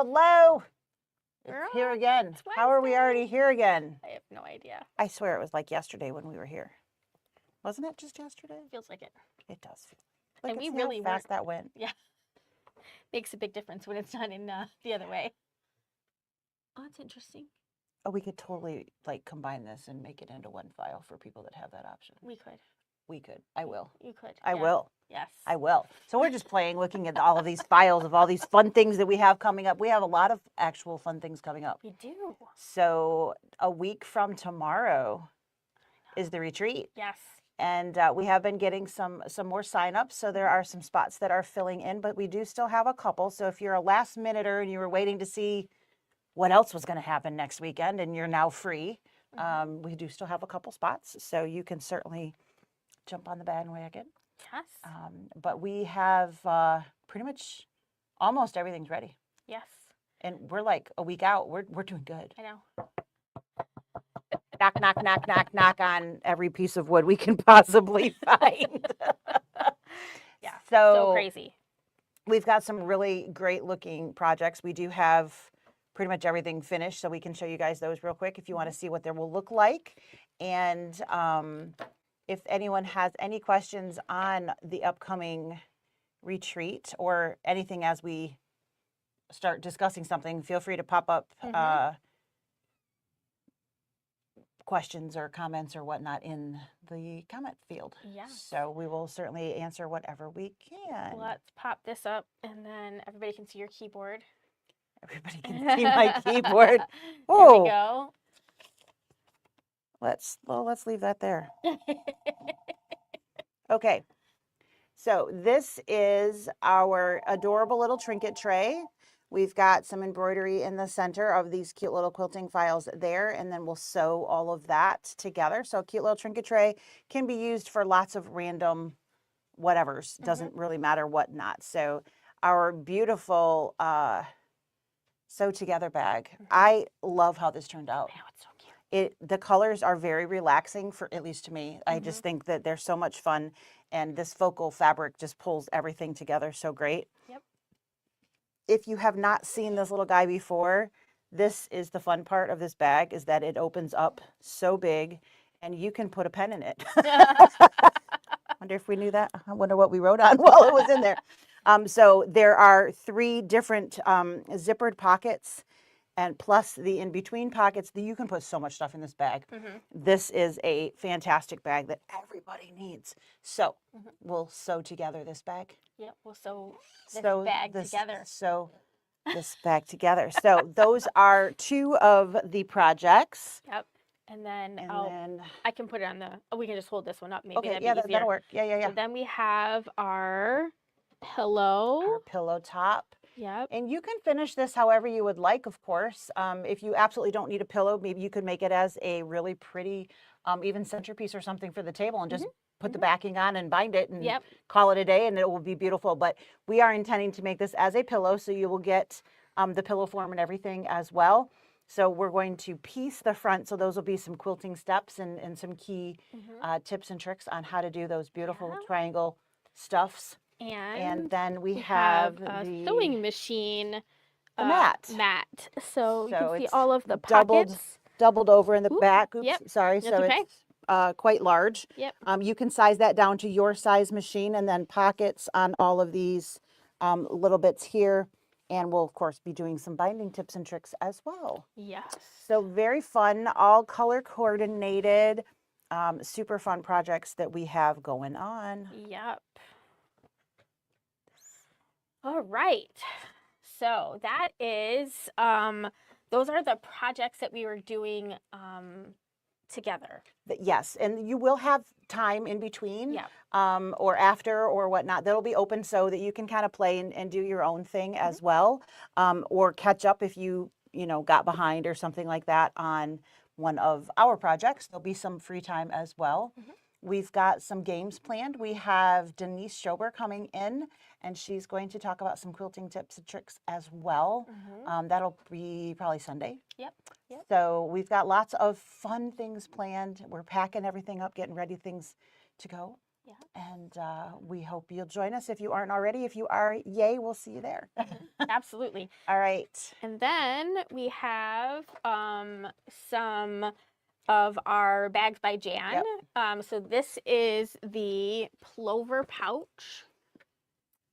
Hello. It's Girl, here again. it's How are we Wednesday. already here again? I have no idea. I swear it was like yesterday when we were here. Wasn't it just yesterday? Feels like it. It does feel. Look, And we see really how fast weren't- that went. Yeah. Makes a big difference when it's done in the other way. Oh, that's interesting. Oh, we could totally like combine this and make it into one file for people that have that option. We could. We could. I will. You could. I Yeah. will. Yes. I will. So we're just playing, looking at all of these files of all these fun things that we have coming up. We have a lot of actual fun things coming up. We do. So a week from tomorrow is the retreat. Yes. And we have been getting some more signups. So there are some spots that are filling in, but we do still have a couple. So if you're a last minuter and you were waiting to see what else was going to happen next weekend and you're now free, we do still have a couple spots. So you can certainly jump on the bandwagon. Yes. But we have pretty much almost everything's ready. Yes. And we're like a week out. We're doing good. I know. Knock, knock, knock, knock, knock on every piece of wood we can possibly find. Yeah. So crazy. We've got some really great looking projects. We do have pretty much everything finished, so we can show you guys those real quick if you want to see what they will look like. And if anyone has any questions on the upcoming retreat or anything as we start discussing something, feel free to pop up questions or comments or whatnot in the comment field. Yeah. So we will certainly answer whatever we can. Let's pop this up and then everybody can see your keyboard. Everybody can see my keyboard. There Oh, we go. let's leave that there. Okay. So this is our adorable little trinket tray. We've got some embroidery in the center of these cute little quilting files there, and then we'll sew all of that together. So a cute little trinket tray can be used for lots of random whatevers. Doesn't really matter what not. So our beautiful sew together bag. I love how this turned out. I know, it's so cute. The colors are very relaxing, for at least to me. I just think that they're so much fun, and this focal fabric just pulls everything together so great. Yep. If you have not seen this little guy before, this is the fun part of this bag, is that it opens up so big and you can put a pen in it. Wonder if we knew that. I wonder what we wrote on while it was in there. So there are 3 different zippered pockets, and plus the in-between pockets that you can put so much stuff in this bag. This is a fantastic bag that everybody needs. So we'll sew together this bag. Yep, we'll sew this Sew bag this- together. Sew this bag together. So those are 2 of the projects. Yep. And then, And then, I can put it on the, we can just hold this one up. Maybe okay, that'd yeah, be easier. that'll work. Yeah. So then we have our pillow. Our pillow top. Yep. And you can finish this however you would like, of course. If you absolutely don't need a pillow, maybe you could make it as a really pretty, even centerpiece or something for the table, and just put the backing on and bind it and call it a day, and it will be beautiful. But we are intending to make this as a pillow, so you will get the pillow form and everything as well. So we're going to piece the front. So those will be some quilting steps and some key tips and tricks on how to do those beautiful triangle stuffs. And then we have a the sewing machine. mat. So you can see it's all of the pockets. doubled over in the back. Oops, yep, sorry. that's So okay. it's quite large. Yep. You can size that down to your size machine, and then pockets on all of these little bits here. And we'll, of course, be doing some binding tips and tricks as well. Yes. So very fun, all color coordinated, super fun projects that we have going on. Yep. All right. So that is, those are the projects that we were doing together. Yes, and you will have time in between, Yep. or after or whatnot. That'll be open so that you can kind of play and do your own thing as well, or catch up if you got behind or something like that on one of our projects. There'll be some free time as well. We've got some games planned. We have Denise Schober coming in, and she's going to talk about some quilting tips and tricks as well. That'll be probably Sunday. Yep. So we've got lots of fun things planned. We're packing everything up, getting ready things to go. Yeah. And we hope you'll join us if you aren't already. If you are, yay, we'll see you there. Absolutely. All right. And then we have some of our bags by Jan. Yep. So this is the plover pouch,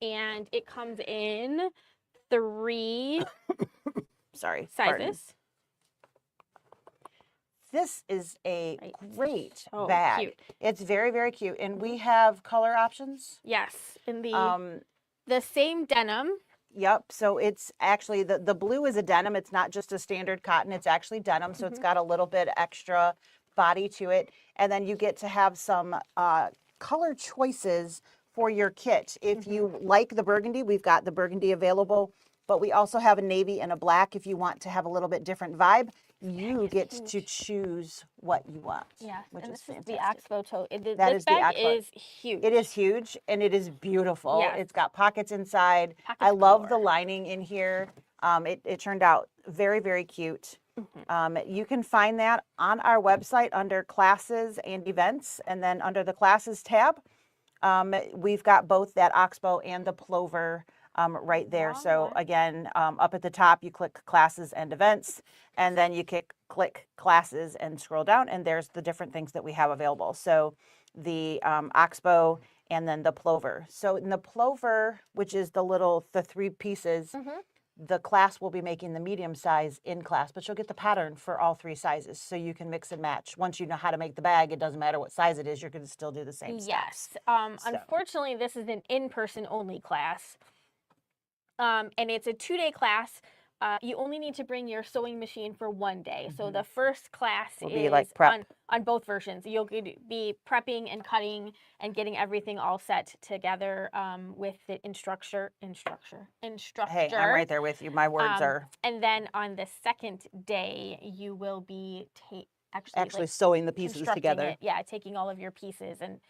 and it comes in 3 Sorry. sizes. Pardon. This is a great Oh, bag. cute. It's very, very cute. And we have color options. Yes, in the same denim. Yep. So it's actually, the blue is a denim. It's not just a standard cotton. It's actually denim. So it's got a little bit extra body to it. And then you get to have some color choices for your kit. If you like the burgundy, we've got the burgundy available. But we also have a navy and a black if you want to have a little bit different vibe. You get to choose what you want. Yeah, which and is this fantastic. is the Oxbow tote. This bag is huge. It is huge and it is beautiful. Yes. It's got pockets inside. Pockets I love the galore. lining in here. It turned out very, very cute. You can find that on our website under classes and events. And then under the classes tab, we've got both that oxbow and the plover right there. So again, up at the top, you click classes and events, and then you click classes and scroll down, and there's the different things that we have available. So the oxbow and then the plover. So in the plover, which is the 3 pieces, the class will be making the medium size in class, but you'll get the pattern for all 3 sizes. So you can mix and match. Once you know how to make the bag, it doesn't matter what size it is, you're going to still do the same steps. Yes. Unfortunately, this is an in-person only class. And it's a 2-day class. You only need to bring your sewing machine for 1 day. So the first class Will is be like prep. on both versions. You'll be prepping and cutting and getting everything all set together with the instructor. Hey, I'm right there with you. My words are And then on the second day, you will be actually sewing the pieces together. Yeah, taking all of your pieces and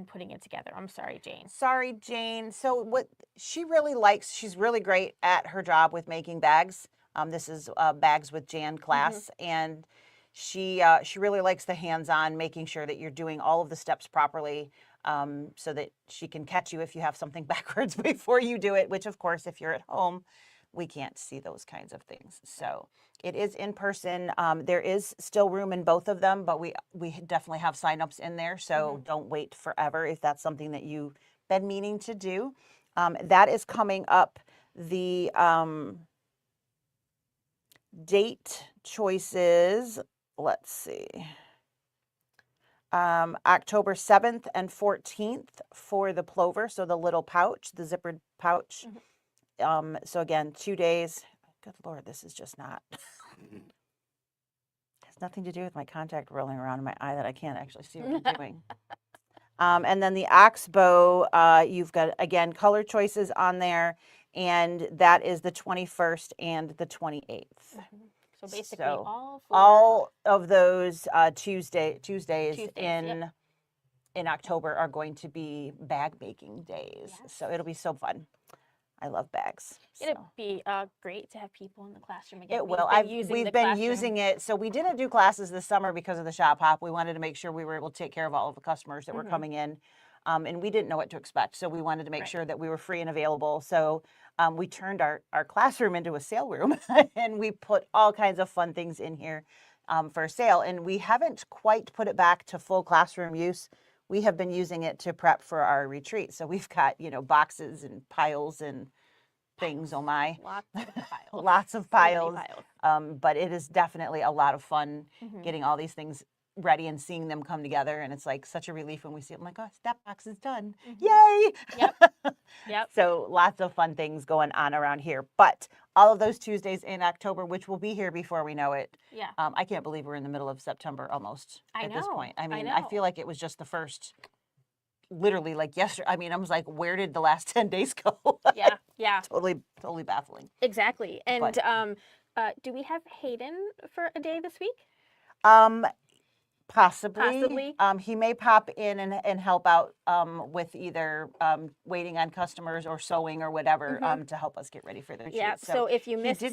putting it together. I'm sorry, Jane. Sorry, Jane. So what she really likes, she's really great at her job with making bags. This is Bags with Jan class, and she really likes the hands-on, making sure that you're doing all of the steps properly, so that she can catch you if you have something backwards before you do it, which of course, if you're at home, we can't see those kinds of things. So it is in person. There is still room in both of them, but we definitely have signups in there. So don't wait forever if that's something that you've been meaning to do. That is coming up. The date choices, let's see. October 7th and 14th for the plover. So the little pouch, the zippered pouch. So again, 2 days. Good Lord, this is just not. It has nothing to do with my contact rolling around in my eye that I can't actually see what I'm doing. And then the oxbow, you've got, again, color choices on there, and that is the 21st and the 28th. So basically all of those Tuesdays in October are going to be bag making days. Yes. So it'll be so fun. I love bags. It'll be great to have people in the classroom again. It will. We've been using it. So we didn't do classes this summer because of the shop hop. We wanted to make sure we were able to take care of all of the customers that were coming in. And we didn't know what to expect. So we wanted to make sure that we were free and available. So we turned our classroom into a sale room and we put all kinds of fun things in here for sale. And we haven't quite put it back to full classroom use. We have been using it to prep for our retreat. So we've got, boxes and piles and things. Oh my. Lots of piles. Lots of piles. So many piles. But it is definitely a lot of fun getting all these things ready and seeing them come together. And it's like such a relief when we see it. I'm like, oh, that box is done. Yay. Yep. So lots of fun things going on around here. But all of those Tuesdays in October, which will be here before we know it. Yeah. I can't believe we're in the middle of September almost at this point. I mean, know. I feel like it was just the first, literally like yesterday. I mean, I was like, where did the last 10 days go? Yeah. Totally baffling. Exactly. And do we have Hayden for a day this week? Possibly. He may pop in and help out with either waiting on customers or sewing or whatever to help us get ready for the retreat. Yeah. So if you missed,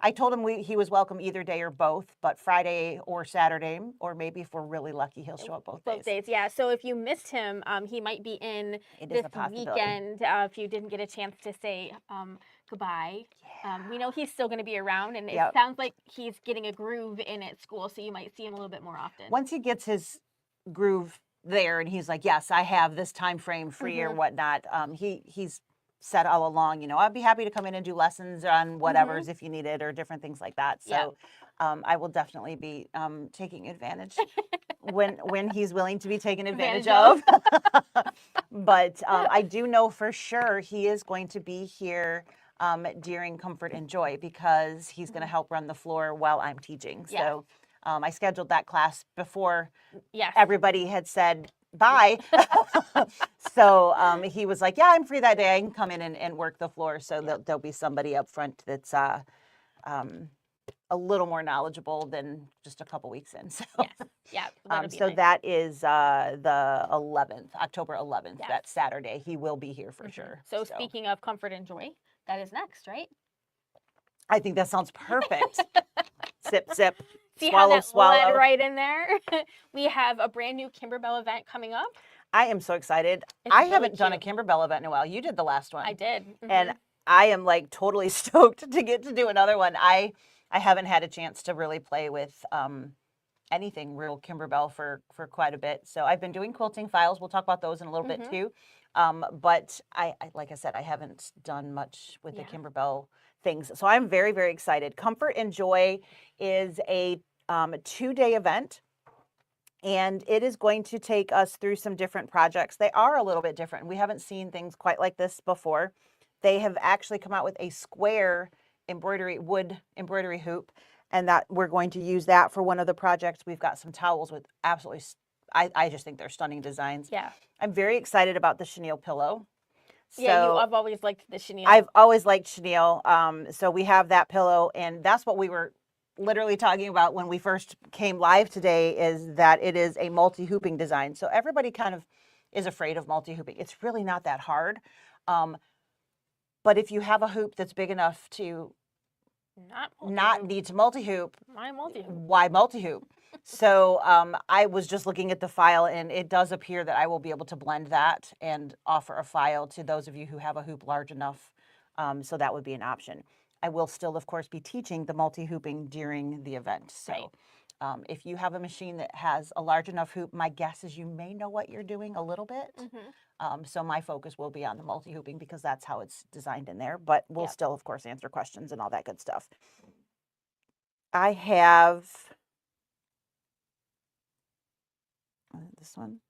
I told him he was welcome either day or both, but Friday or Saturday, or maybe if we're really lucky, he'll show up both days. Yeah. So if you missed him, he might be in It is this a possibility. weekend. If you didn't get a chance to say goodbye, we know he's still going to be around, and it sounds like he's getting a groove in at school, so you might see him a little bit more often. Once he gets his groove there, and he's like, yes, I have this time frame free or whatnot. He's said all along, you know, I'd be happy to come in and do lessons on whatever's if you need it or different things like that. So I will definitely be taking advantage when he's willing to be taken advantage of. But I do know for sure he is going to be here during Comfort and Joy because he's going to help run the floor while I'm teaching. So I scheduled that class before everybody had said bye. So he was like, yeah, I'm free that day. I can come in and work the floor. So there'll be somebody up front that's a little more knowledgeable than just a couple weeks in. So, so that is the 11th, October 11th, that Saturday. He will be here for sure. So speaking of Comfort and Joy, that is next, right? I think that sounds perfect. Sip, sip. See swallow, how that swallow. led right in there? We have a brand new Kimberbell event coming up. I am so excited. I haven't done a Kimberbell event in a while. You did the last one. I did. And I am like totally stoked to get to do another one. I haven't had a chance to really play with anything real Kimberbell for quite a bit. So I've been doing quilting files. We'll talk about those in a little bit too. But I like I said, I haven't done much with the Kimberbell things. So I'm very, very excited. Comfort and Joy is a 2-day event. And it is going to take us through some different projects. They are a little bit different. We haven't seen things quite like this before. They have actually come out with a square wood embroidery hoop, and that we're going to use that for one of the projects. We've got some towels with absolutely, I just think they're stunning designs. Yeah. I'm very excited about the chenille pillow. So I've always liked the chenille. I've always liked chenille. So we have that pillow, and that's what we were literally talking about when we first came live today, is that it is a multi-hooping design. So everybody kind of is afraid of multi-hooping. It's really not that hard. But if you have a hoop that's big enough to not need to multi-hoop, why multi-hoop? So I was just looking at the file, and it does appear that I will be able to blend that and offer a file to those of you who have a hoop large enough. So that would be an option. I will still, of course, be teaching the multi-hooping during the event. So if you have a machine that has a large enough hoop, my guess is you may know what you're doing a little bit. So my focus will be on the multi-hooping because that's how it's designed in there. But we'll still, of course, answer questions and all that good stuff. I have this one.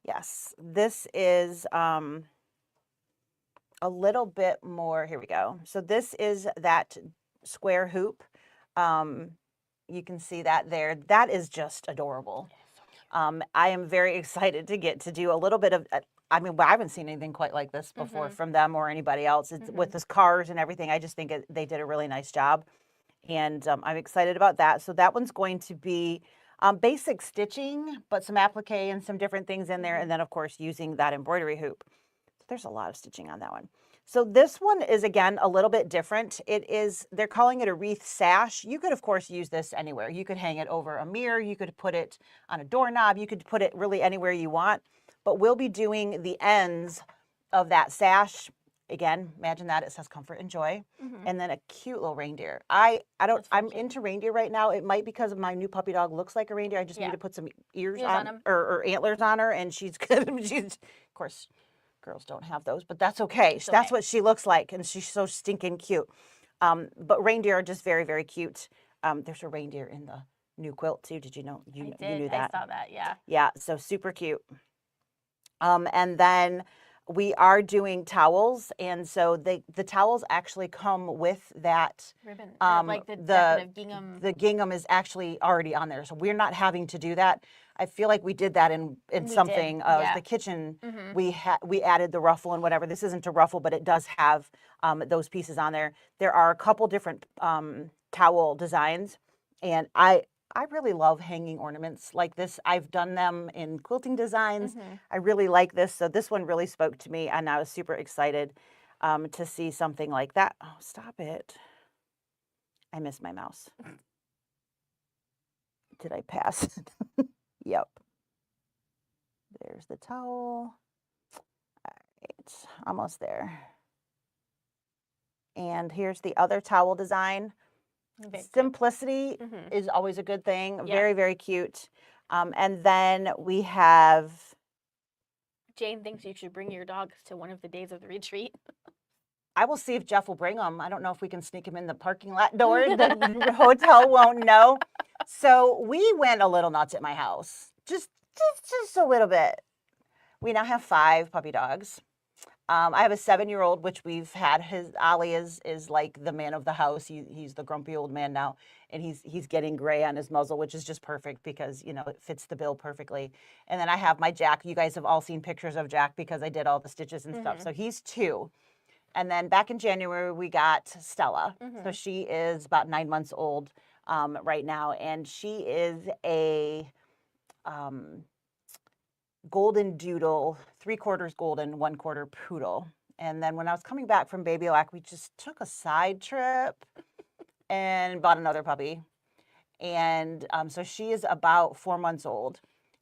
Yes, this is a little bit more. Here we go. So this is that square hoop. You can see that there. That is just adorable. I am very excited to get to do a little bit of, I mean, I haven't seen anything quite like this before from them or anybody else. It's with the cars and everything. I just think they did a really nice job. And I'm excited about that. So that one's going to be basic stitching, but some applique and some different things in there. And then, of course, using that embroidery hoop. There's a lot of stitching on that one. So this one is, again, a little bit different. They're calling it a wreath sash. You could, of course, use this anywhere. You could hang it over a mirror. You could put it on a doorknob. You could put it really anywhere you want. But we'll be doing the ends of that sash. Again, imagine that. It says Comfort and Joy. And then a cute little reindeer. I'm into reindeer right now. It might because of my new puppy dog looks like a reindeer. I just need to put some ears on him. Or antlers on her. And she's good. Of course, girls don't have those, but that's okay. That's what she looks like, and she's so stinking cute. But reindeer are just very, very cute. There's a reindeer in the new quilt too. Did you know? You knew that? I saw that, yeah. Yeah, so super cute. And then we are doing towels, and so the towels actually come with that ribbon, like the decorative gingham. The gingham is actually already on there, so we're not having to do that. I feel like we did that in something. The kitchen, we added the ruffle and whatever. This isn't a ruffle, but it does have those pieces on there. There are a couple different towel designs, and I really love hanging ornaments like this. I've done them in quilting designs. I really like this. So this one really spoke to me, and I was super excited to see something like that. Oh, stop it. I missed my mouse. Did I pass? Yep. There's the towel. All right, almost there. And here's the other towel design. Simplicity is always a good thing. Yep. Very, very cute. And then we have... Jane thinks you should bring your dogs to one of the days of the retreat. I will see if Jeff will bring them. I don't know if we can sneak him in the parking lot door. The hotel won't know. So we went a little nuts at my house. Just a little bit. We now have 5 puppy dogs. I have a 7-year-old, which we've had. Ollie is like the man of the house. He's the grumpy old man now, and he's getting gray on his muzzle, which is just perfect because, you know, it fits the bill perfectly. And then I have my Jack. You guys have all seen pictures of Jack because I did all the stitches and stuff. So he's 2. And then back in January, we got Stella. So she is about 9 months old right now, and she is a golden doodle, 3/4 golden, 1/4 poodle. And then when I was coming back from Baby Lac, we just took a side trip and bought another puppy. And so she is about 4 months old,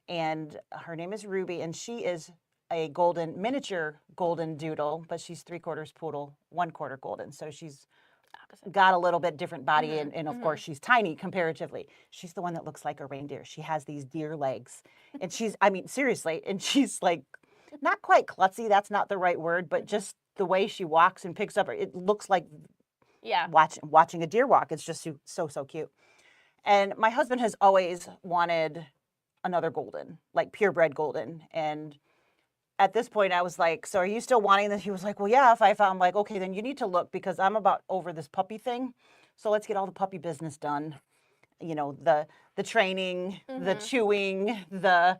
and her name is Ruby, and she is a miniature golden doodle, but she's 3/4 poodle, 1/4 golden. So she's got a little bit different body, and of course she's tiny comparatively. She's the one that looks like a reindeer. She has these deer legs, and I mean, seriously, and she's like, not quite klutzy, that's not the right word, but just the way she walks and picks up, it looks like watching a deer walk. It's just so cute. And my husband has always wanted another golden, like purebred golden, and at this point, I was like, so are you still wanting this? He was like, well, yeah, if I found, like, okay, then you need to look because I'm about over this puppy thing. So let's get all the puppy business done. You know, the training, the chewing, the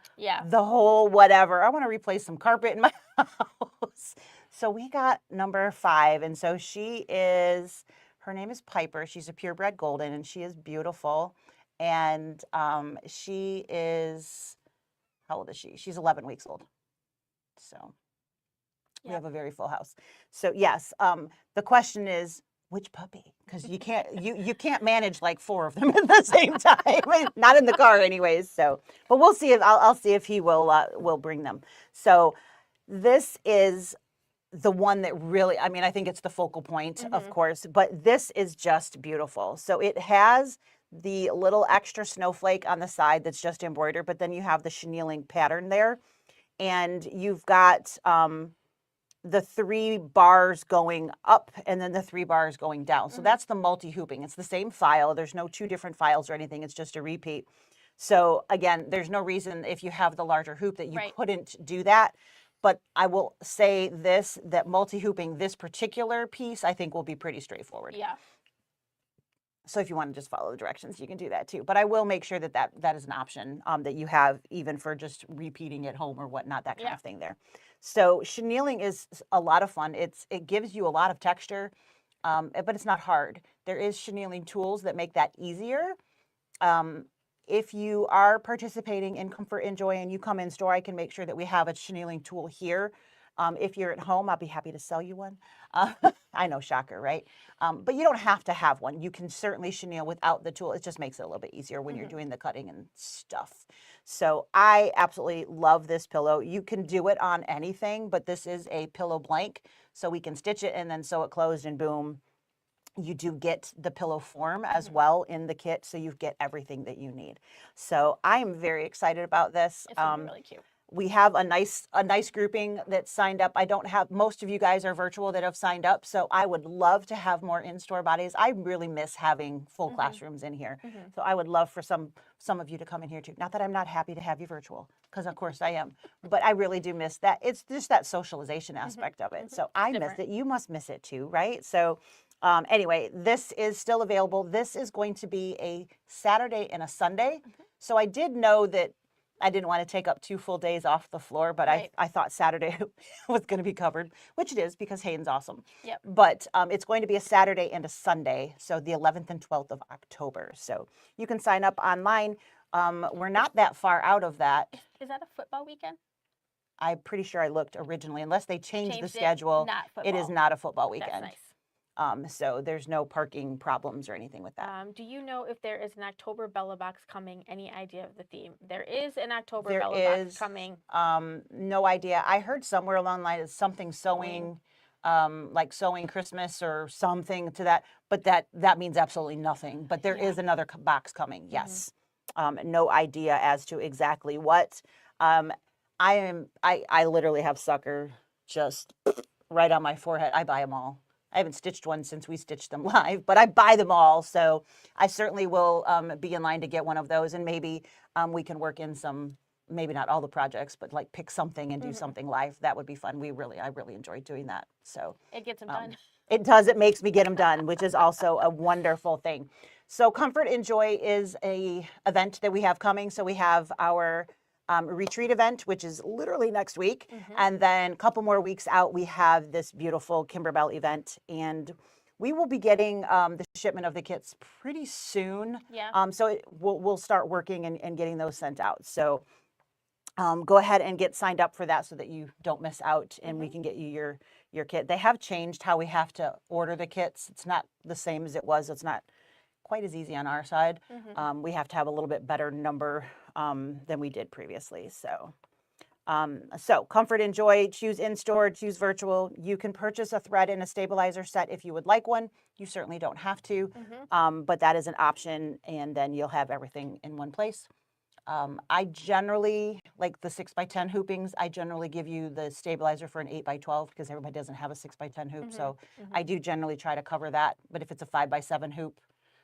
whole whatever. I want to replace some carpet in my house. So we got number 5. And so her name is Piper. She's a purebred golden, and she is beautiful. And she is, how old is she? She's 11 weeks old. So we have a very full house. So yes, the question is, which puppy? Because you can't manage like 4 of them at the same time. Not in the car, anyways. So, but we'll see if I'll see if he will bring them. So this is the one that really, I mean, I think it's the focal point, of course, but this is just beautiful. So it has the little extra snowflake on the side that's just embroidered, but then you have the chenilling pattern there. And you've got the 3 bars going up and then the 3 bars going down. So that's the multi-hooping. It's the same file. There's no 2 different files or anything. It's just a repeat. So again, there's no reason if you have the larger hoop that you couldn't do that. But I will say this, that multi-hooping this particular piece, I think will be pretty straightforward. Yeah. So if you want to just follow the directions, you can do that too. But I will make sure that is an option that you have even for just repeating at home or whatnot, that kind of thing there. So chenilling is a lot of fun. It gives you a lot of texture, but it's not hard. There is chenilling tools that make that easier. If you are participating in Comfort and Joy and you come in store, I can make sure that we have a chenilling tool here. If you're at home, I'll be happy to sell you one. I know, shocker, right? But you don't have to have one. You can certainly chenille without the tool. It just makes it a little bit easier when you're doing the cutting and stuff. So I absolutely love this pillow. You can do it on anything, but this is a pillow blank. So we can stitch it and then sew it closed and boom. You do get the pillow form as well in the kit. So you get everything that you need. So I'm very excited about this. It's really cute. We have a nice grouping that signed up. I don't have, most of you guys are virtual that have signed up. So I would love to have more in-store bodies. I really miss having full classrooms in here. So I would love for some of you to come in here too. Not that I'm not happy to have you virtual, because of course I am, but I really do miss that. It's just that socialization aspect of it. So I miss it. You must miss it too, right? So anyway, this is still available. This is going to be a Saturday and a Sunday. So I did know that I didn't want to take up 2 full days off the floor, but I thought Saturday was going to be covered, which it is because Hayden's awesome. Yep. But it's going to be a Saturday and a Sunday, so the 11th and 12th of October. So you can sign up online. We're not that far out of that. Is that a football weekend? I'm pretty sure I looked originally, unless they changed the schedule. It is not a football weekend. That's nice. So there's no parking problems or anything with that. Do you know if there is an October Bella box coming? Any idea of the theme? There is an October There Bella box is coming. no idea. I heard somewhere along the line it's something sewing, like sewing Christmas or something to that, but that means absolutely nothing. But there is another box coming. Yes. No idea as to exactly what. I literally have sucker just right on my forehead. I buy them all. I haven't stitched one since we stitched them live, but I buy them all. So I certainly will be in line to get one of those, and maybe we can work in some, maybe not all the projects, but like pick something and do something live. That would be fun. I really enjoyed doing that. So it gets them done. It does. It makes me get them done, which is also a wonderful thing. So Comfort and Joy is a event that we have coming. So we have our retreat event, which is literally next week. And then a couple more weeks out, we have this beautiful Kimberbell event. And we will be getting the shipment of the kits pretty soon. Yeah. So we'll start working and getting those sent out. So go ahead and get signed up for that so that you don't miss out, and we can get you your kit. They have changed how we have to order the kits. It's not the same as it was. It's not quite as easy on our side. We have to have a little bit better number than we did previously. So Comfort and Joy, choose in-store, choose virtual. You can purchase a thread and a stabilizer set if you would like one. You certainly don't have to, but that is an option, and then you'll have everything in one place. I generally, like the 6x10 hoopings, I generally give you the stabilizer for an 8x12 because everybody doesn't have a 6x10 hoop. So I do generally try to cover that. But if it's a 5x7 hoop,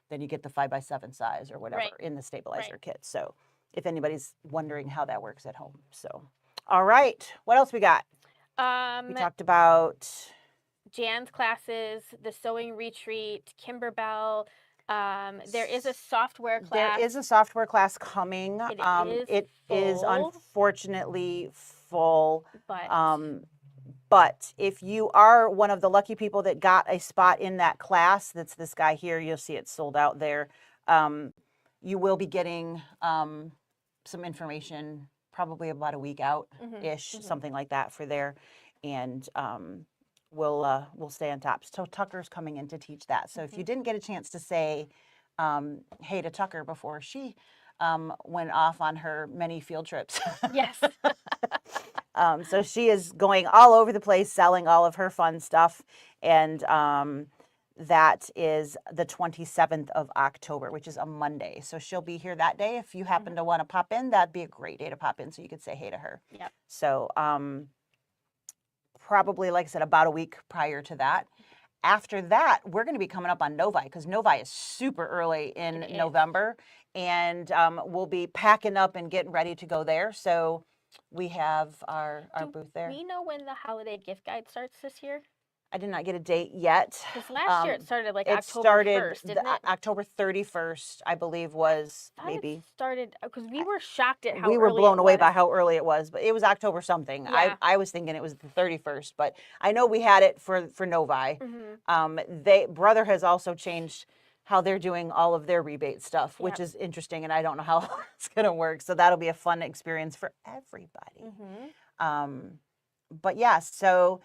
then you get the 5x7 size or whatever in the stabilizer kit. So if anybody's wondering how that works at home. So, all right. What else we got? We talked about Jan's classes, the sewing retreat, Kimberbell. There is a software class. There is a software class coming. It is unfortunately full. But if you are one of the lucky people that got a spot in that class, that's this guy here, you'll see it sold out there. You will be getting some information probably about a week out-ish, something like that for there. And we'll stay on top. So Tucker's coming in to teach that. So if you didn't get a chance to say hey to Tucker before she went off on her many field trips. Yes. So she is going all over the place selling all of her fun stuff. And that is the 27th of October, which is a Monday. So she'll be here that day. If you happen to want to pop in, that'd be a great day to pop in so you could say hey to her. Yep. So probably, like I said, about a week prior to that. After that, we're going to be coming up on Novi because Novi is super early in November. And we'll be packing up and getting ready to go there. So we have our booth there. Do we know when the holiday gift guide starts this year? I did not get a date yet. Because last year it started like October 1st, didn't it? October 31st, I believe, was maybe. It started, because we were shocked at how we early were blown it away was. by how early it was, but it was October something. Yeah. I was thinking it was the 31st, but I know we had it for Novi. Brother has also changed how they're doing all of their rebate stuff, which is interesting, and I don't know how it's going to work. So that'll be a fun experience for everybody. But yeah, so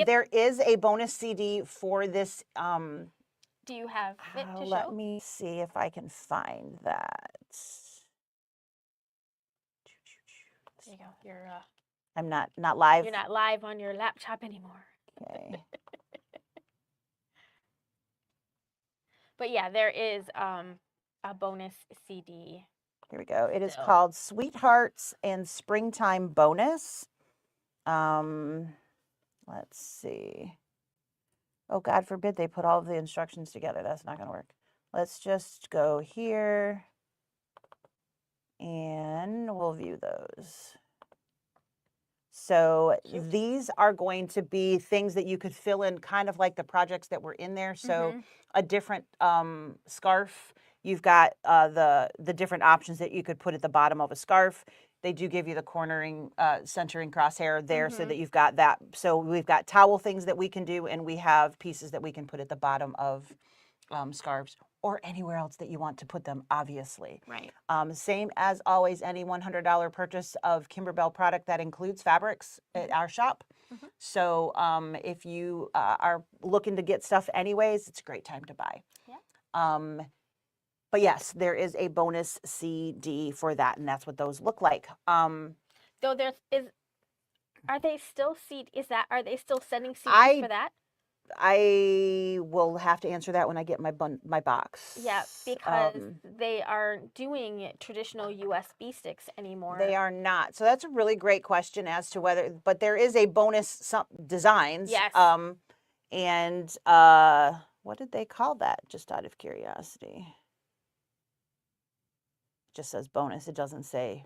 there is a bonus CD for this. Do you have it to show? Let me see if I can find that. There you go. You're I'm not live. You're not live on your laptop anymore. Okay. But yeah, there is a bonus CD. Here we go. It is called Sweethearts and Springtime Bonus. Let's see. Oh, God forbid they put all of the instructions together. That's not going to work. Let's just go here and we'll view those. So these are going to be things that you could fill in kind of like the projects that were in there. So a different scarf. You've got the different options that you could put at the bottom of a scarf. They do give you the cornering, centering crosshair there so that you've got that. So we've got towel things that we can do, and we have pieces that we can put at the bottom of scarves or anywhere else that you want to put them, obviously. Right. Same as always, any $100 purchase of Kimberbell product that includes fabrics at our shop So if you are looking to get stuff anyways, it's a great time to buy. Yeah. But yes, there is a bonus CD for that, and that's what those look like. Though are they still are they still sending CDs for that? I will have to answer that when I get my box. Yeah, because they aren't doing traditional USB sticks anymore. They are not. So that's a really great question as to whether, but there is a bonus designs. Yes. And what did they call that? Just out of curiosity. It just says bonus. It doesn't say.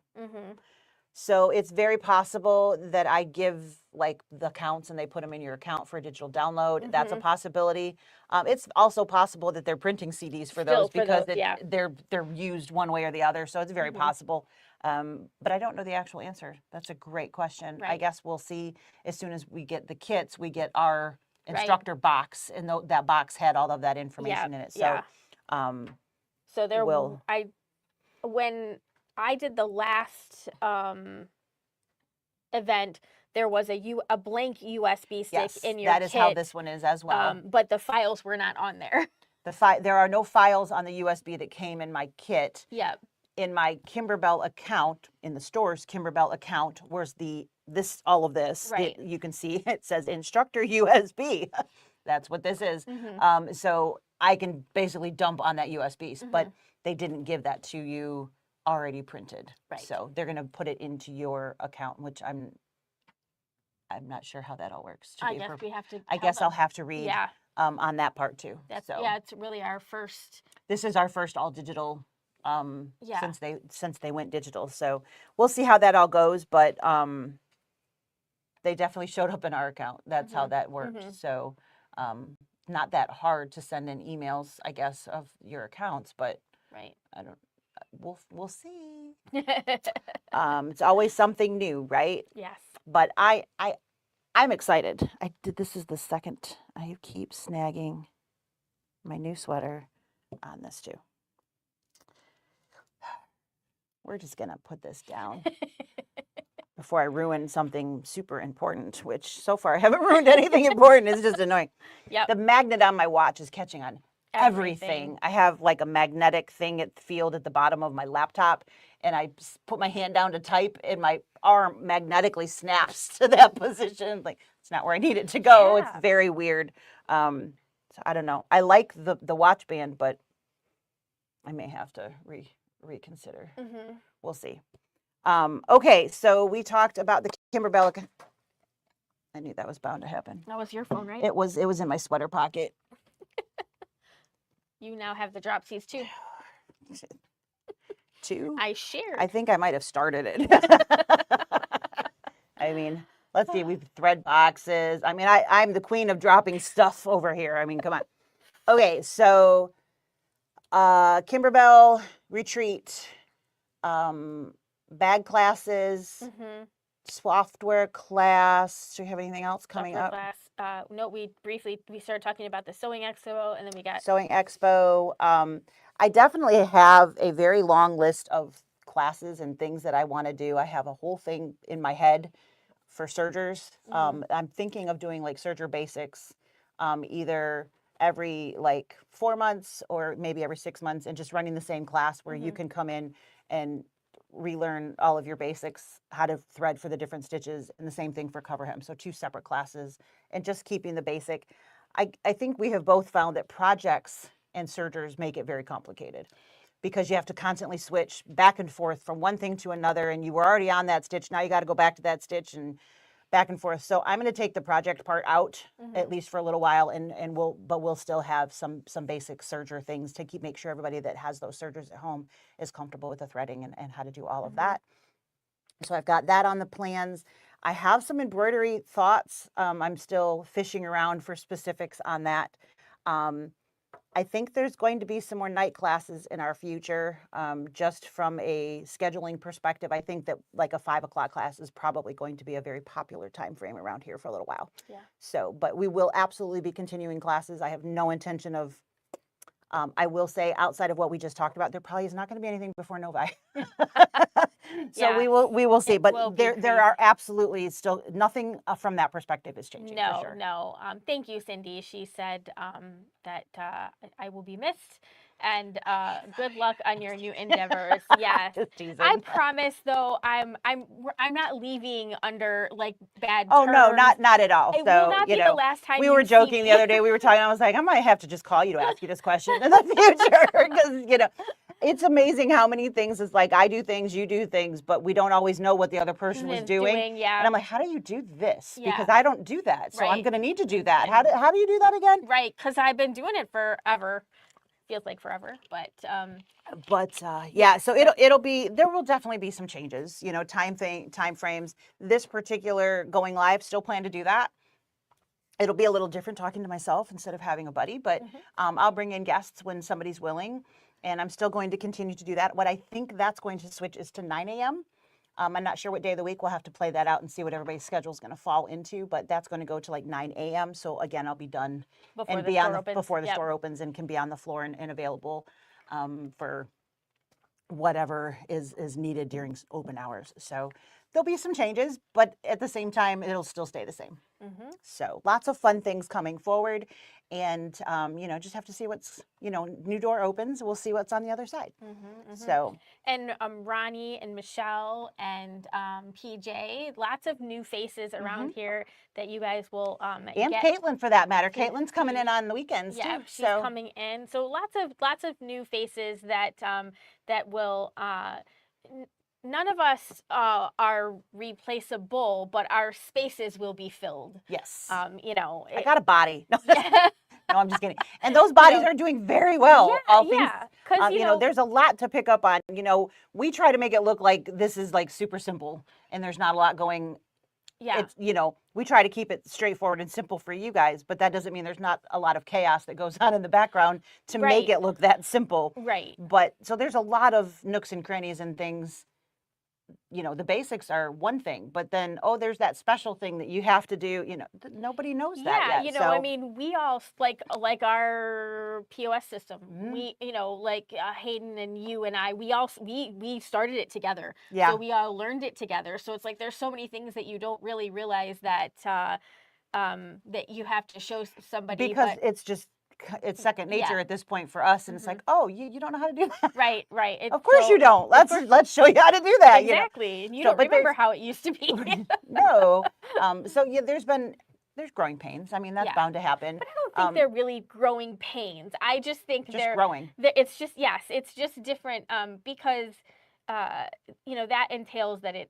So it's very possible that I give like the accounts and they put them in your account for a digital download. That's a possibility. It's also possible that they're printing CDs for those because they're used one way or the other. So it's very possible. But I don't know the actual answer. That's a great question. Right. I guess we'll see as soon as we get the kits, we get our instructor box, and that box had all of that information in it. So, so there when I did the last event, there was a blank USB stick in your kit. That is how this one is as well. But the files were not on there. There are no files on the USB that came in my kit. Yep. In my Kimberbell account, in the store's Kimberbell account, where's all of this? Right. You can see it says instructor USB. That's what this is. So I can basically dump on that USB, but they didn't give that to you already printed. Right. So they're going to put it into your account, which I'm not sure how that all works. I guess we have to. I guess I'll have to read on that part too. It's really our first. This is our first all digital since they went digital. So we'll see how that all goes, but they definitely showed up in our account. That's how that worked. So not that hard to send in emails, I guess, of your accounts, but I don't. We'll see. It's always something new, right? Yes. But I'm excited. This is the second. I keep snagging my new sweater on this too. We're just gonna put this down before I ruin something super important, which so far I haven't ruined anything important. It's just annoying. Yep. The magnet on my watch is catching on everything. I have like a magnetic thing at the field at the bottom of my laptop, and I put my hand down to type, and my arm magnetically snaps to that position. Like, it's not where I need it to go. It's very weird. So I don't know. I like the watch band, but I may have to reconsider. We'll see. Okay, so we talked about the Kimberbell. I knew that was bound to happen. That was your phone, right? It was in my sweater pocket. You now have the drop C's too. Two? I shared. I think I might have started it. I mean, let's see. We've thread boxes. I mean, I'm the queen of dropping stuff over here. I mean, come on. Okay, so Kimberbell retreat, bag classes, software class. Do you have anything else coming up? Class. No, we started talking about the Sewing Expo, and then we got Sewing Expo. I definitely have a very long list of classes and things that I want to do. I have a whole thing in my head for sergers. I'm thinking of doing like serger basics, either every like 4 months or maybe every 6 months, and just running the same class where you can come in and relearn all of your basics, how to thread for the different stitches, and the same thing for cover hem. So 2 separate classes, and just keeping the basic. I think we have both found that projects and sergers make it very complicated because you have to constantly switch back and forth from one thing to another, and you were already on that stitch. Now you got to go back to that stitch and back and forth. So I'm going to take the project part out at least for a little while, and we'll still have some basic serger things to make sure everybody that has those sergers at home is comfortable with the threading and how to do all of that. So I've got that on the plans. I have some embroidery thoughts. I'm still fishing around for specifics on that. I think there's going to be some more night classes in our future, just from a scheduling perspective. I think that like a 5 o'clock class is probably going to be a very popular time frame around here for a little while. Yeah. So, but we will absolutely be continuing classes. I have no intention of, I will say outside of what we just talked about, there probably is not going to be anything before Novi. So Yeah, we will see, it will but be there crazy. are absolutely still nothing from that perspective is changing for No, sure. no. Thank you, Cindy. She said that I will be missed, and good luck on your new endeavors. Yes, Just I teasing. promise. Though I'm not leaving under like bad Oh no, terms. not at all. It will So, not you be the know, last time we you were see joking the me. other day. We were talking. I was like, I might have to just call you to ask you this question in the future because you know, it's amazing how many things is like I do things, you do things, but we don't always know what the other person was Is doing. doing, yeah, And I'm like, how do you do this? Because yeah, I don't do that, so I'm right, going to need to do that. and How do you do that again? right, because I've been doing it forever. Feels like forever, but But yeah, yes, so but it'll be there will definitely be some changes. You know, time frames. This particular going live, still plan to do that. It'll be a little different talking to myself instead of having a buddy, but mhm, I'll bring in guests when somebody's willing, and I'm still going to continue to do that. What I think that's going to switch is to 9 a.m. I'm not sure what day of the week. We'll have to play that out and see what everybody's schedule is going to fall into, but that's going to go to like 9 a.m. So again, I'll be done before and the be on store the opens. before the Yep. store opens and can be on the floor and available for whatever is needed during open hours. So there'll be some changes, but at the same time, it'll still stay the same. Mhm. So lots of fun things coming forward, and you know, just have to see what's, you know, new door opens. We'll see what's on the other side. Mhm. Mhm. So And Ronnie and Michelle and PJ, lots of new faces around mhm. here that you guys will And get Caitlin, for that matter, to Caitlin's coming see. in on the weekends Yeah, too. she's So coming in. So lots of new faces that that will n- none of us are replaceable, but our spaces will be filled. yes, You know, I got a body. No, yeah, no, I'm just kidding. And those you bodies know, are doing very well. yeah, All things, yeah, because you you know, know, there's a lot to pick up on. You know, we try to make it look like this is like super simple, and there's not a lot going. yeah, It's, you know, we try to keep it straightforward and simple for you guys, but that doesn't mean there's not a lot of chaos that goes on in the background to make right, it look that simple. right. But so there's a lot of nooks and crannies and things. You know, the basics are one thing, but then, oh, there's that special thing that you have to do. You know, nobody knows that Yeah, yet. you know, I So mean, we all like our POS system. mhm, We, you know, like Hayden and you and I, we all we started it together. So yeah, we all learned it together. So it's like there's so many things that you don't really realize that that you have to show somebody, because but it's just it's second yeah. nature at this point for us, and it's Hmm. like, oh, you don't know how to do that. Right, right. It's Of course you don't. of course, Let's show you how to do that. You know. exactly. And you So, don't but remember there's how it used to be. no. So yeah, there's growing pains. I mean, that's Yeah. bound to happen. But I don't think they're really growing pains. I just think Just growing. it's just, yes, it's just different because uh, you know, that entails that it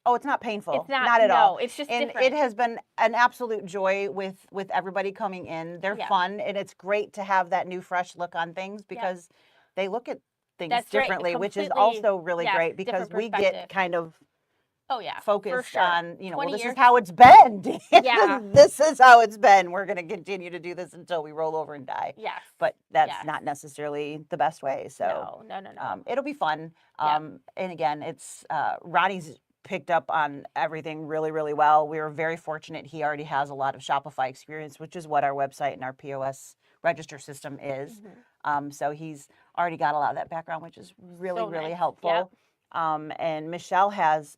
Oh, it's not it's painful, not, not at all. no, it's just And it different. has been an absolute joy with everybody coming in. They're Yeah. fun, and it's great to have that new, fresh look on things Yeah. because they look at things That's right. differently, which is Completely, also really yes, great because different we perspective. get kind of Oh yeah, for focused sure. on, you know, well, 20 this is years. how it's been. Yeah. This is how it's been. We're going to continue to do this until we roll over and die. Yes. But that's Yes. not necessarily the best way. So No. it'll be fun. Yeah. And again, it's Ronnie's picked up on everything really, really well. We were very fortunate. He already has a lot of Shopify experience, which is what our website and our POS register system is. Mhm. So he's already got a lot of that background, which is really, So really nice. helpful. And Michelle has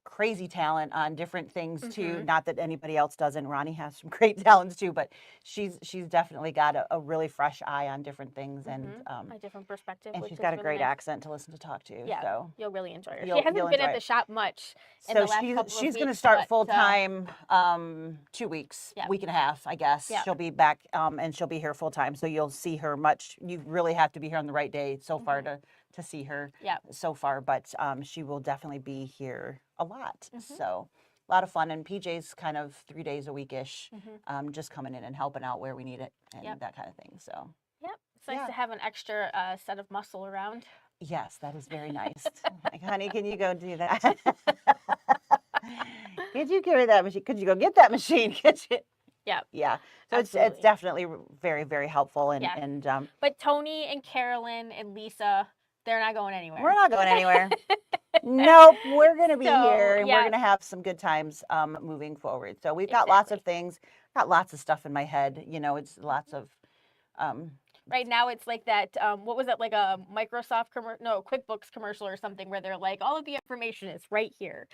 crazy talent on different things too. Mhm. Not that anybody else doesn't. Ronnie has some great talents too, but she's definitely got a really fresh eye on different things, Mhm. A different perspective, and which she's is got a really great nice. accent to listen to talk to. Yeah, So you'll really enjoy her. She you'll hasn't been enjoy at the it. shop much in So the last couple of she's going to weeks, start but full time 2 weeks, yeah. week and a half, I guess. Yeah. She'll be back and she'll be here full time. So you'll see her much. You really have to be here on the right day so far Mhm. to see her Yeah. so far, but she will definitely be here a lot. Mhm. So a lot of fun. And PJ's kind of 3 days a week-ish, Mhm. just coming in and helping out where we need it and Yep. that kind of thing. So Yep. It's nice yeah. to have an extra set of muscle around. Yes, that is very nice. Like, honey, can you go do that? Could you carry that machine? Could you go get that machine? Could you? Yeah. Yeah. So it's Absolutely. definitely very, very helpful. And, Yeah. and But Tony and Carolyn and Lisa, they're not going anywhere. we're not going anywhere. Nope, we're going to be So, here and we're yeah. going to have some good times moving forward. So we've got lots of Exactly. things, got lots of stuff in my head. You know, it's lots of Right now it's like that, what was it, like a Microsoft commercial, no, QuickBooks commercial or something where they're like, all of the information is right here.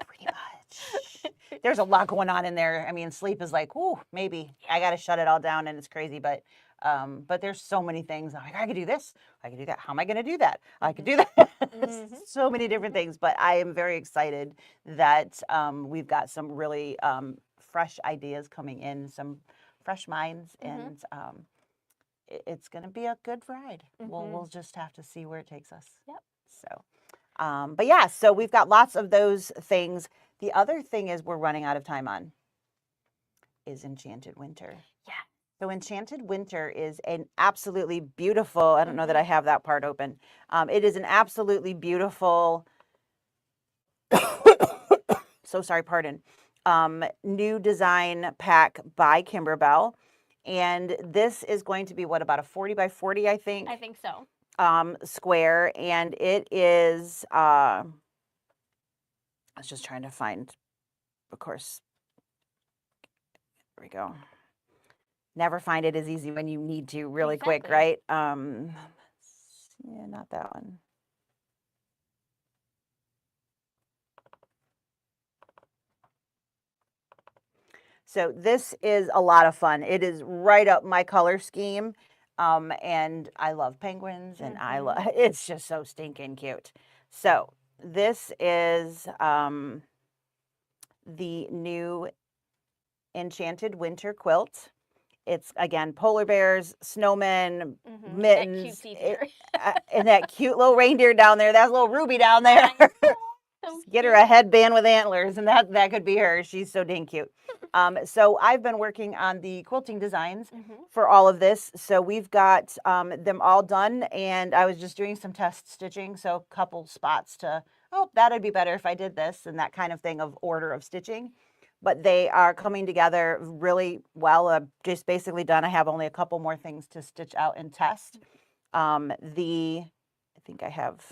Pretty much. There's a lot going on in there. I mean, sleep is like, ooh, maybe I got to shut it all down and it's crazy. But there's so many things. I'm like, I could do this. I could do that. How am I going to do that? I could do that. So many different things. But I am very excited that we've got some really fresh ideas coming in, some fresh minds, and it's going to be a good ride. We'll just have to see where it takes us. Yep. So. But yeah, so we've got lots of those things. The other thing is we're running out of time on is Enchanted Winter. Yeah. So Enchanted Winter is an absolutely beautiful, I don't know that I have that part open. It is an absolutely beautiful, so sorry, pardon, new design pack by Kimberbell. And this is going to be what, about a 40 by 40, I think? I think so. Square, and it is I was just trying to find, of course, there we go. Never find it as easy when you need to really quick, right? Yeah, not that one. So this is a lot of fun. It is right up my color scheme. And I love penguins, and I love, it's just so stinking cute. So this is the new Enchanted Winter quilt. It's, again, polar bears, snowmen, mittens, and that cute little reindeer down there. That's little Ruby down there. Get her a headband with antlers, and that could be her. She's so dang cute. So I've been working on the quilting designs for all of this. So we've got them all done, and I was just doing some test stitching. So a couple spots to, oh, that'd be better if I did this, and that kind of thing of order of stitching. But they are coming together really well. I'm just basically done. I have only a couple more things to stitch out and test. I think I have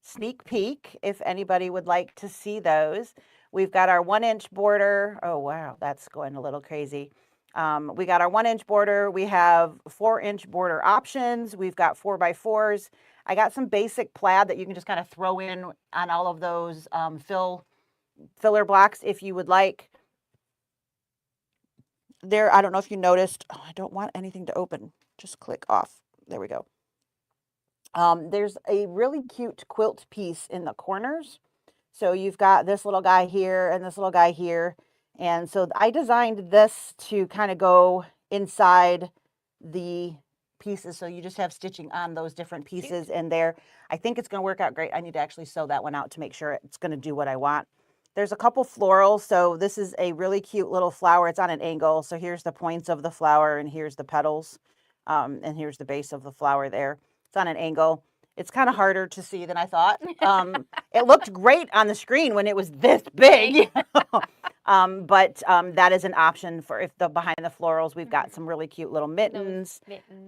sneak peek if anybody would like to see those. We've got our 1-inch border. Oh, wow, that's going a little crazy. We got our 1-inch border. We have 4-inch border options. We've got 4x4s. I got some basic plaid that you can just kind of throw in on all of those filler blocks if you would like. There, I don't know if you noticed, I don't want anything to open. Just click off. There we go. There's a really cute quilt piece in the corners. So you've got this little guy here and this little guy here. And so I designed this to kind of go inside the pieces. So you just have stitching on those different pieces in there. I think it's going to work out great. I need to actually sew that one out to make sure it's going to do what I want. There's a couple florals. So this is a really cute little flower. It's on an angle. So here's the points of the flower, and here's the petals. And here's the base of the flower there. It's on an angle. It's kind of harder to see than I thought. It looked great on the screen when it was this big. But that is an option for if the behind the florals. We've got some really cute little mittens,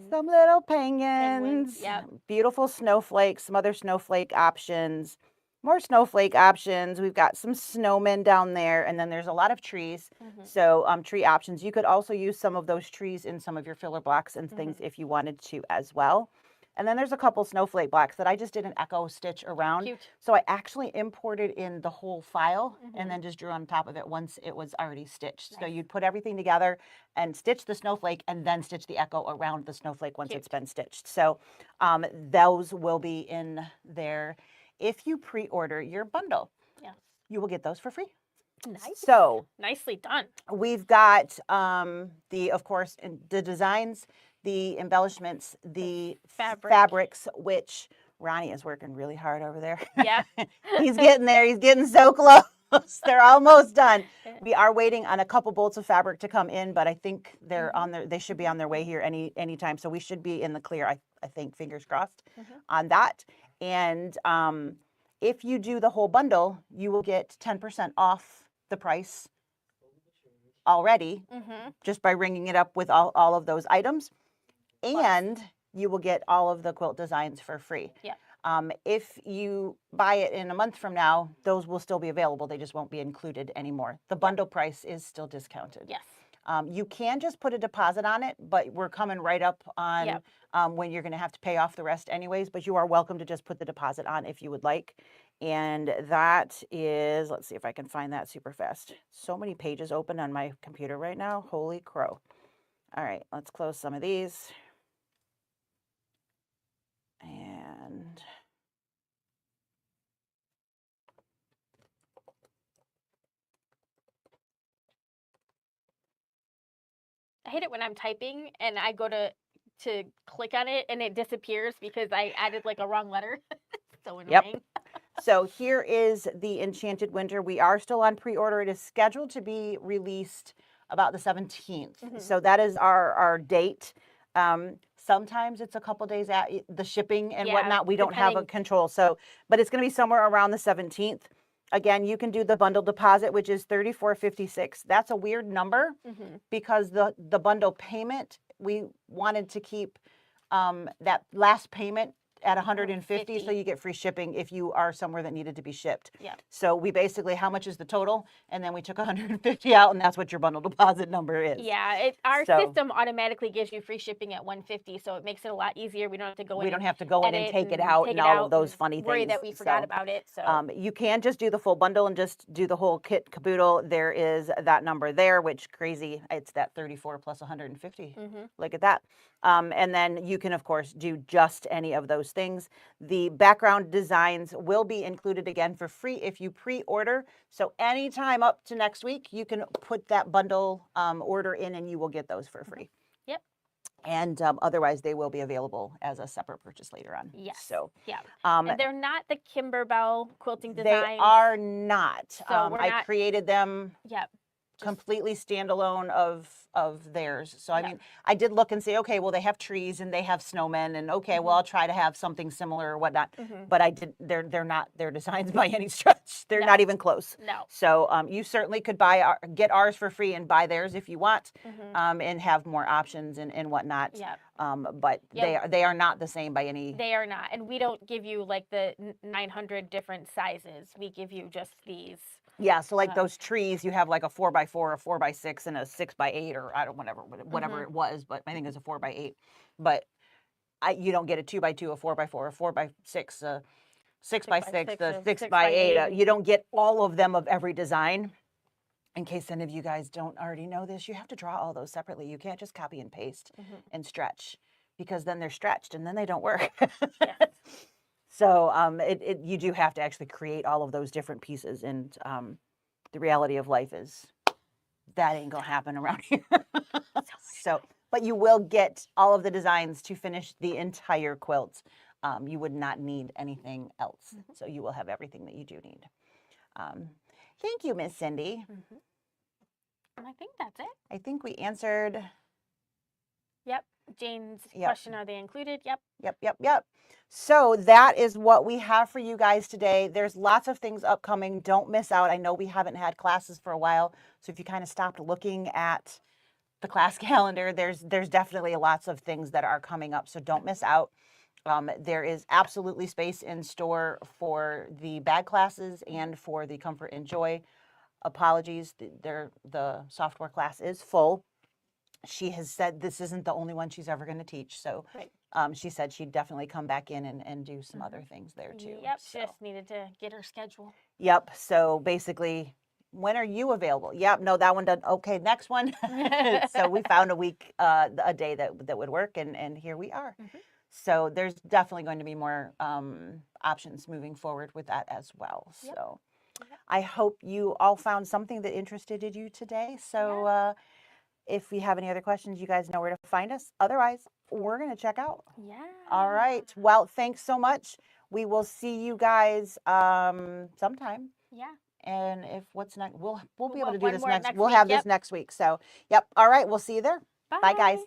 some little penguins, beautiful snowflakes, some other snowflake options. More snowflake options. We've got some snowmen down there, and then there's a lot of trees. So tree options. You could also use some of those trees in some of your filler blocks and things if you wanted to as well. And then there's a couple snowflake blocks that I just did an echo stitch around. Cute. So I actually imported in the whole file and then just drew on top of it once it was already stitched. Nice. So you'd put everything together and stitch the snowflake and then stitch the echo around the snowflake once it's been stitched. So those will be in there. If you pre-order your bundle, you will get those for free. Nice. So nicely done. We've got of course, the designs, the embellishments, the fabrics, which Ronnie is working really hard over there. Yeah. He's getting there. He's getting so close. They're almost done. We are waiting on a couple bolts of fabric to come in, but I think they're on their, they should be on their way here anytime. So we should be in the clear, I think, fingers crossed on that. And if you do the whole bundle, you will get 10% off the price already just by ringing it up with all of those items. And you will get all of the quilt designs for free. Yeah. If you buy it in a month from now, those will still be available. They just won't be included anymore. The bundle price is still discounted. Yes. You can just put a deposit on it, but we're coming right up on Yep. when you're going to have to pay off the rest anyways, but you are welcome to just put the deposit on if you would like. And that is, let's see if I can find that super fast. So many pages open on my computer right now. Holy crow. All right, let's close some of these. And I hate it when I'm typing and I go to click on it and it disappears because I added like a wrong letter. So annoying. Yep. So here is the Enchanted Winter. We are still on pre-order. It is scheduled to be released about the 17th. So that is our date. Sometimes it's a couple days at the shipping and whatnot. We don't have a control. So, but it's going to be somewhere around the 17th. Again, you can do the bundle deposit, which is $34.56. That's a weird number because the bundle payment, we wanted to keep that last payment at 150, so you get free shipping if you are somewhere that needed to be shipped. Yeah. So we basically, how much is the total? And then we took 150 out, and that's what your bundle deposit number is. Yeah, our system automatically gives you free shipping at 150, so it makes it a lot easier. We don't have to go in. We don't have to go in and take it out and all of those funny things. Worry that we forgot about it. So you can just do the full bundle and just do the whole kit caboodle. There is that number there, which crazy. It's that 34 plus 150. Look at that. And then you can, of course, do just any of those things. The background designs will be included again for free if you pre-order. So anytime up to next week, you can put that bundle order in and you will get those for free. Yep. And otherwise, they will be available as a separate purchase later on. Yes. So yeah. And they're not the Kimberbell quilting designs. They are not. So I created them. Yep. Completely standalone of theirs. So I mean, I did look and say, okay, well, they have trees and they have snowmen, and okay, well, I'll try to have something similar or whatnot. But I did. They're not their designs by any stretch. They're not even close. No. So you certainly could get ours for free and buy theirs if you want, and have more options and whatnot. Yep. But they are not the same by any. They are not, and we don't give you like the 900 different sizes. We give you just these. Yeah, so like those trees, you have like a 4x4, a 4x6, and a 6x8, or I don't whatever it was, but I think it's a 4x8. But you don't get a 2x2, a 4x4, a 4x6, a 6x6, a 6x8. You don't get all of them of every design. In case any of you guys don't already know this, you have to draw all those separately. You can't just copy and paste and stretch, because then they're stretched and then they don't work. Yes. So you do have to actually create all of those different pieces, and the reality of life is that ain't gonna happen around here. So, but you will get all of the designs to finish the entire quilt. You would not need anything else. So you will have everything that you do need. Thank you, Miss Cindy. And I think that's it. I think we answered. Yep. Jane's question, are they included? Yep. Yep. So that is what we have for you guys today. There's lots of things upcoming. Don't miss out. I know we haven't had classes for a while. So if you kind of stopped looking at the class calendar, there's definitely lots of things that are coming up. So don't miss out. There is absolutely space in store for the bag classes and for the Comfort and Joy. Apologies, the software class is full. She has said this isn't the only one she's ever going to teach. So she said she'd definitely come back in and do some other things there too. Yep, so. She just needed to get her schedule. Yep, so basically, when are you available? Yep, no, that one doesn't. Okay, next one. So we found a day that would work, and here we are. So there's definitely going to be more options moving forward with that as well. So I hope you all found something that interested you today. So if you have any other questions, you guys know where to find us. Otherwise, we're going to check out. Yeah. All right. Well, thanks so much. We will see you guys sometime. Yeah. And if what's next, we'll be able to do this more next. next We'll week, have this next week. So, yep. All right. We'll see you there. Bye guys.